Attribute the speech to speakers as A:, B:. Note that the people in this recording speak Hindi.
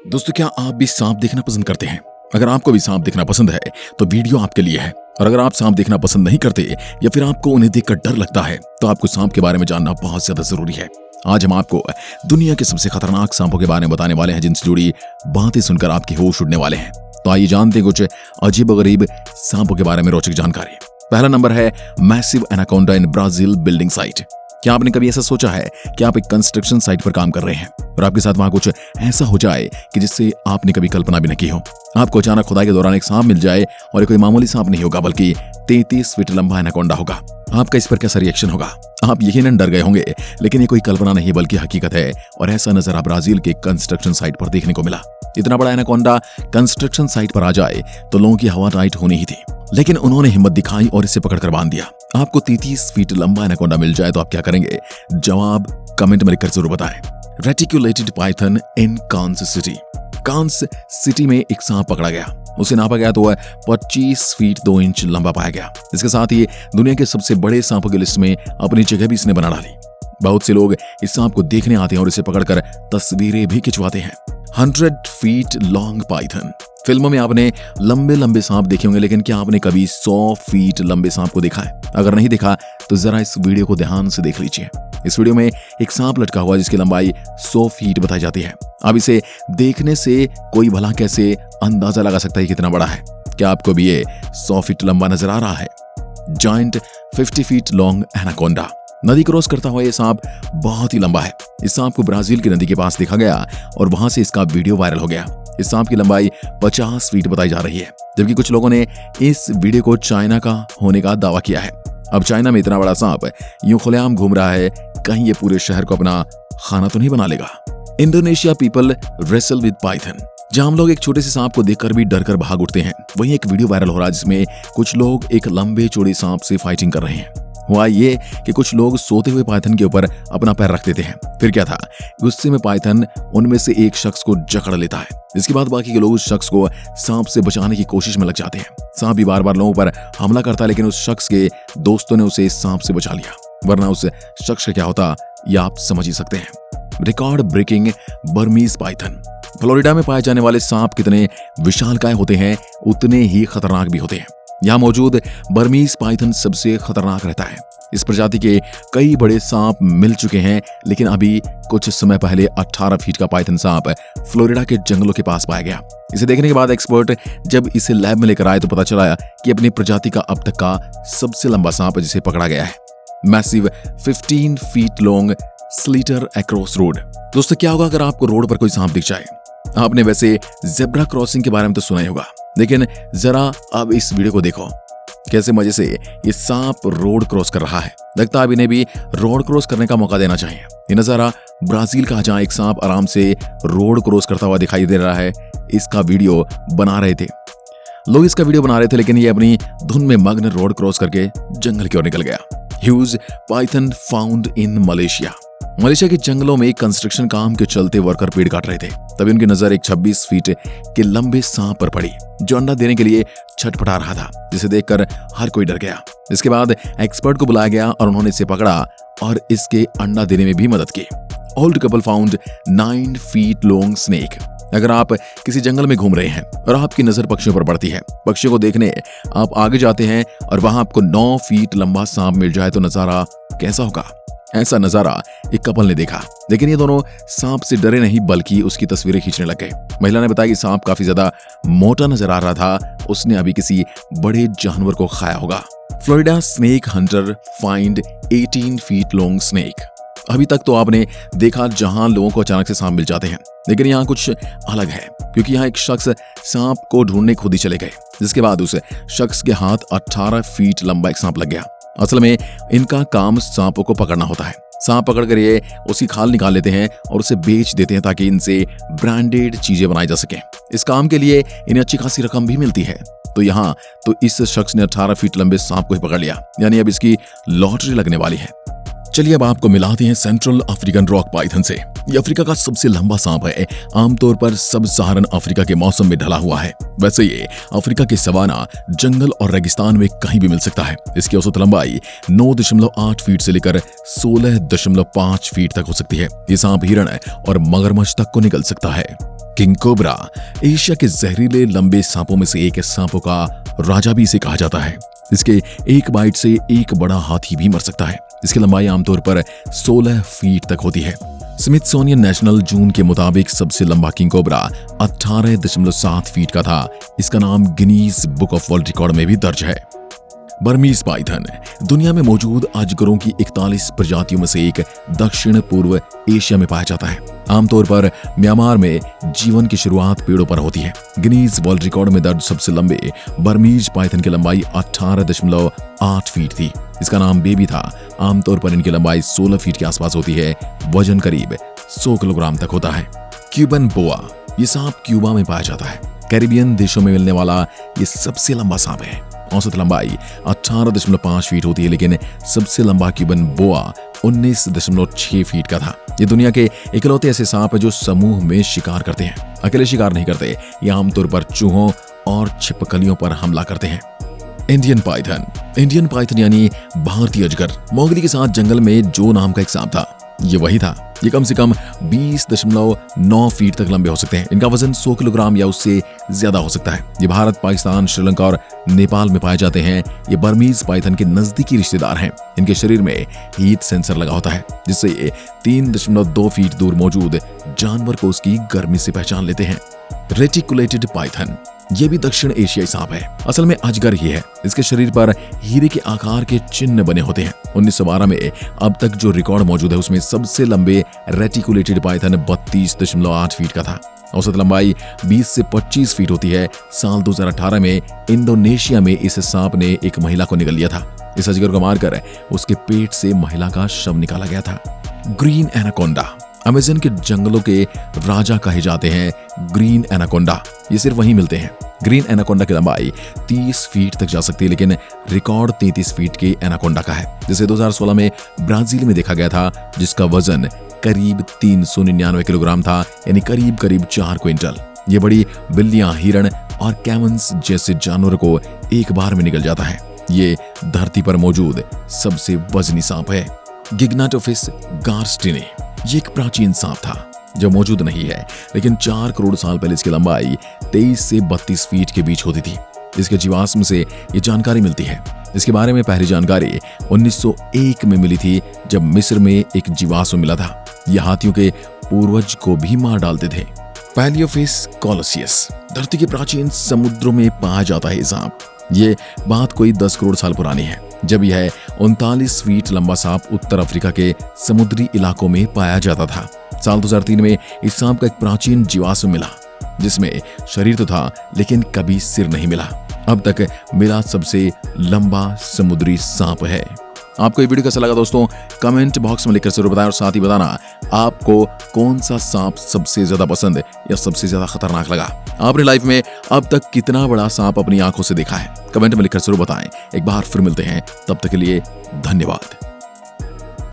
A: दोस्तों, क्या आप भी सांप देखना पसंद करते हैं? अगर आपको भी सांप देखना पसंद है तो वीडियो आपके लिए है। और अगर आप सांप देखना पसंद नहीं करते या फिर आपको उन्हें देखकर डर लगता है तो आपको सांप के बारे में जानना बहुत ज्यादा जरूरी है। आज हम आपको दुनिया के सबसे खतरनाक सांपों के बारे में बताने वाले हैं, जिनसे जुड़ी बातें सुनकर आपके होश उड़ने वाले हैं। तो आइए जानते हैं कुछ अजीबोगरीब सांपों के बारे में रोचक जानकारी। पहला नंबर है massive anaconda in Brazil building site. क्या आपने कभी ऐसा सोचा है कि आप एक कंस्ट्रक्शन साइट पर काम कर रहे हैं और आपके साथ वहां कुछ ऐसा हो जाए कि जिससे आपने कभी कल्पना भी न की हो? आपको अचानक खुदाई के दौरान एक सांप मिल जाए और ये कोई मामूली सांप नहीं होगा, बल्कि 33 फीट लंबा एनाकोंडा होगा। आपका इस पर कैसा रिएक्शन होगा? आप यकीनन डर गए होंगे, लेकिन ये कोई कल्पना नहीं बल्कि हकीकत है। और ऐसा नजारा ब्राजील के कंस्ट्रक्शन साइट पर देखने को मिला। इतना बड़ा एनाकोंडा कंस्ट्रक्शन साइट पर आ जाए तो लोगों की हवा टाइट होनी ही थी, लेकिन उन्होंने हिम्मत दिखाई और इसे पकड़कर बांध दिया। आपको 33 फीट लंबा एनाकोंडा मिल जाए तो आप क्या करेंगे? जवाब कमेंट में लिखकर जरूर बताएं। रेटिकुलेटेड पाइथन इन कांस सिटी। कांस सिटी में एक सांप पकड़ा गया। उसे नापा गया तो वह 25 फीट 2 इंच लंबा पाया गया। इसके साथ ही दुनिया के सबसे बड़े सांपों की लिस्ट में अपनी जगह भी इसने बना डाली। बहुत से लोग इस सांप को देखने आते हैं और इसे पकड़कर तस्वीरें भी खिंचवाते हैं। 100 फीट लॉन्ग पाइथन। फिल्मों में आपने लंबे लंबे सांप देखे होंगे, लेकिन क्या आपने कभी 100 फीट लंबे सांप को देखा है? अगर नहीं देखा तो जरा इस वीडियो को ध्यान से देख लीजिए। इस वीडियो में एक सांप लटका हुआ जिसकी लंबाई 100 फीट बताई जाती है। अब इसे देखने से कोई भला कैसे अंदाजा लगा सकता है कितना बड़ा है? क्या आपको भी ये 100 फीट लंबा नजर आ रहा है? Giant 50 feet long anaconda. नदी क्रॉस करता हुआ ये सांप बहुत ही लंबा है। इस सांप को ब्राजील की नदी के पास देखा गया और वहां से इसका वीडियो वायरल हो गया। इस सांप की लंबाई 50 फीट बताई जा रही है, जबकि कुछ लोगों ने इस वीडियो को चाइना का होने का दावा किया है। अब चाइना में इतना बड़ा सांप यूं खुलेआम घूम रहा है, कहीं ये पूरे शहर को अपना खाना तो नहीं बना लेगा? Indonesia people wrestle with Python. जहां हम लोग एक छोटे से सांप को देखकर भी डर कर भाग उठते हैं, वहीं एक वीडियो वायरल हो रहा है जिसमें कुछ लोग एक लंबे चौड़े सांप से फाइटिंग कर रहे हैं। हुआ ये कि कुछ लोग सोते हुए पाइथन के ऊपर अपना पैर रख देते हैं। फिर क्या था, गुस्से में पाइथन उनमें से एक शख्स को जकड़ लेता है। इसके बाद बाकी के लोग उस शख्स को सांप से बचाने की कोशिश में लग जाते हैं। सांप भी बार बार लोगों पर हमला करता है, लेकिन उस शख्स के दोस्तों ने उसे सांप से बचा लिया, वरना उस शख्स का क्या होता यह आप समझ ही सकते हैं। Record breaking Burmese python. Florida में पाए जाने वाले सांप कितने विशालकाय होते हैं, उतने ही खतरनाक भी होते हैं। यहाँ मौजूद बर्मीज पाइथन सबसे खतरनाक रहता है। इस प्रजाति के कई बड़े सांप मिल चुके हैं, लेकिन अभी कुछ समय पहले 18 फीट का पाइथन सांप फ्लोरिडा के जंगलों के पास पाया गया। इसे देखने के बाद एक्सपर्ट जब इसे लैब में लेकर आए तो पता चला कि अपनी प्रजाति का अब तक का सबसे लंबा सांप जिसे पकड़ा गया है। Massive 15 feet long slither across road. दोस्तों, क्या होगा अगर आपको रोड पर कोई सांप दिख जाए? आपने वैसे जेब्रा क्रॉसिंग के बारे में तो सुना ही होगा, लेकिन जरा अब इस वीडियो को देखो, कैसे मजे से ये सांप रोड क्रॉस कर रहा है। लगता है अब इन्हें भी रोड क्रॉस करने का मौका देना चाहिए। ये नजारा ब्राजील का, जहां एक सांप आराम से रोड क्रॉस करता हुआ दिखाई दे रहा है। इसका वीडियो बना रहे थे लोग, लेकिन ये अपनी धुन में मग्न रोड क्रॉस करके जंगल की ओर निकल गया। Huge Python found in Malaysia. Malaysia के जंगलों में कंस्ट्रक्शन काम के चलते वर्कर पेड़ काट रहे थे, तभी उनकी नजर एक 26 फीट के लंबे सांप पर पड़ी जो अंडा देने के लिए छटपटा रहा था, जिसे देखकर हर कोई डर गया। इसके बाद एक्सपर्ट को बुलाया गया और उन्होंने इसे पकड़ा और इसके अंडा देने में भी मदद की। Old couple found 9 feet long snake. अगर आप किसी जंगल में घूम रहे हैं और आपकी नजर पक्षियों पर पड़ती है, पक्षियों को देखने आप आगे जाते हैं और वहां आपको 9 फीट लंबा सांप मिल जाए तो नजारा कैसा होगा? ऐसा नजारा एक कपल ने देखा, लेकिन ये दोनों सांप से डरे नहीं बल्कि उसकी तस्वीरें खींचने लग गए। महिला ने बताया कि सांप काफी ज्यादा मोटा नजर आ रहा था, उसने अभी किसी बड़े जानवर को खाया होगा। Florida snake Hunter find 18 feet long snake. अभी तक तो आपने देखा जहां लोगों को अचानक से सांप मिल जाते हैं, लेकिन यहाँ कुछ अलग है, क्योंकि यहाँ एक शख्स सांप को ढूंढने खुद ही चले गए, जिसके बाद उस शख्स के हाथ 18 फीट लंबा एक सांप लग गया। असल में इनका काम सांपों को पकड़ना होता है। सांप पकड़कर ये उसकी खाल निकाल लेते हैं और उसे बेच देते हैं ताकि इनसे ब्रांडेड चीजें बनाई जा सकें। इस काम के लिए इन्हें अच्छी खासी रकम भी मिलती है। तो यहाँ तो इस शख्स ने 18 फीट लंबे सांप को ही पकड़ लिया, यानी अब इसकी लॉटरी लगने वाली है। चलिए अब आपको मिलाते हैं सेंट्रल अफ्रीकन रॉक पाइथन से। ये अफ्रीका का सबसे लंबा सांप है। आमतौर पर सब सहारन अफ्रीका के मौसम में ढला हुआ है। वैसे ये अफ्रीका के सवाना, जंगल और रेगिस्तान में कहीं भी मिल सकता है। इसकी औसत लंबाई 9.8 फीट से लेकर 16.5 फीट तक हो सकती है। ये सांप हिरण और मगरमच्छ तक को निकल सकता है। किंग कोबरा एशिया के जहरीले लंबे सांपों में से एक सांपों का राजा भी इसे कहा जाता है। इसके एक बाइट से एक बड़ा हाथी भी मर सकता है। इसकी लंबाई आमतौर पर 16 फीट तक होती है। स्मिथसोनियन नेशनल जून के मुताबिक सबसे लंबा किंग कोबरा 18.7 फीट का था। इसका नाम Guinness book of world record में भी दर्ज है। बर्मीज पाइथन दुनिया में मौजूद अजगरों की 41 प्रजातियों में से एक दक्षिण पूर्व एशिया में पाया जाता है। आमतौर पर म्यांमार में जीवन की शुरुआत पेड़ों पर होती है। गिनीज वर्ल्ड रिकॉर्ड में दर्ज सबसे लंबे बर्मीज पाइथन की लंबाई 18.8 फीट थी। इसका नाम बेबी था। आमतौर पर इनकी लंबाई 16 फीट के आसपास होती है। वजन करीब 100 किलोग्राम तक होता है। क्यूबन बोआ ये सांप क्यूबा में पाया जाता है। कैरिबियन देशों में मिलने वाला ये सबसे लंबा सांप है। औसत लंबाई 18.5 फीट होती है, लेकिन सबसे लंबा क्यूबन बोआ 19.6 फीट का था। ये दुनिया के इकलौते ऐसे सांप है जो समूह में शिकार करते हैं। अकेले शिकार नहीं करते, ये आमतौर पर चूहों और छिपकलियों पर हमला करते हैं। इंडियन पाइथन यानी भारतीय अजगर मोगली के साथ जंगल में जो नाम का एक सांप था, ये वही था। ये कम से कम 20.9 फीट तक लंबे हो सकते हैं। इनका वजन 100 किलोग्राम या उससे ज्यादा हो सकता है। ये भारत, पाकिस्तान, श्रीलंका और नेपाल में पाए जाते हैं। ये बर्मीज पाइथन के नजदीकी रिश्तेदार हैं। इनके शरीर में हीट सेंसर लगा होता है, जिससे ये 3.2 फीट दूर मौजूद जानवर को उसकी गर्मी से पहचान लेते हैं। रेटिकुलेटेड पाइथन ये भी दक्षिण एशियाई सांप है। असल में अजगर ही है। इसके शरीर पर हीरे के आकार के चिन्ह बने होते हैं। 1912 में अब तक जो रिकॉर्ड मौजूद है उसमें सबसे लंबे रेटिकुलेटेड पाइथन 32.8 फीट का था। औसत लंबाई 20 से 25 फीट होती है। साल 2018 में इंडोनेशिया में इस सांप ने एक महिला को निगल लिया था। इस अजगर को मारकर उसके पेट से महिला का शव निकाला गया था। ग्रीन एनाकोंडा अमेज़न के जंगलों के राजा कहे जाते हैं। ग्रीन एनाकोंडा ये सिर्फ वहीं मिलते हैं। ग्रीन एनाकोंडा की लंबाई 30 फीट तक जा सकती है, लेकिन रिकॉर्ड 33 फीट के एनाकोंडा का है, जिसे 2016 में ब्राजील में देखा गया था, जिसका वजन करीब 399 किलोग्राम था, यानी करीब 4 क्विंटल। ये बड़ी बिल्लियां, हिरण और कैमन्स जैसे जानवरों को एक बार में निगल जाता है। ये धरती पर मौजूद सबसे वजनी सांप है। गिग्नाटोफिस गार्स्टिने ये एक प्राचीन सांप था जो मौजूद नहीं है, लेकिन 4 करोड़ साल पहले इसकी लंबाई 23 से 32 फीट के बीच होती थी। इसके जीवाश्म से ये जानकारी मिलती है। इसके बारे में पहली जानकारी 1901 में मिली थी, जब मिस्र में एक जीवाश्म मिला था। यह हाथियों के पूर्वज को भी मार डालते थे। पैलियोफिस कोलोसियस धरती के प्राचीन समुद्रों में पाया जाता है सांप। ये बात कोई 10 करोड़ साल पुरानी है, जब यह 39 फीट लंबा सांप उत्तर अफ्रीका के समुद्री इलाकों में पाया जाता था। साल 2003 में इस सांप का एक प्राचीन जीवाश्म मिला, जिसमें शरीर तो था लेकिन कभी सिर नहीं मिला। अब तक मिला सबसे लंबा समुद्री सांप है। आपको ये वीडियो कैसा लगा दोस्तों, कमेंट बॉक्स में लिखकर जरूर बताएं, और साथ ही बताना आपको कौन सा सांप सबसे ज्यादा पसंद या सबसे ज्यादा खतरनाक लगा। आपने लाइफ में अब तक कितना बड़ा सांप अपनी आंखों से देखा है, कमेंट में लिखकर जरूर बताएं। एक बार फिर मिलते हैं, तब तक के लिए धन्यवाद।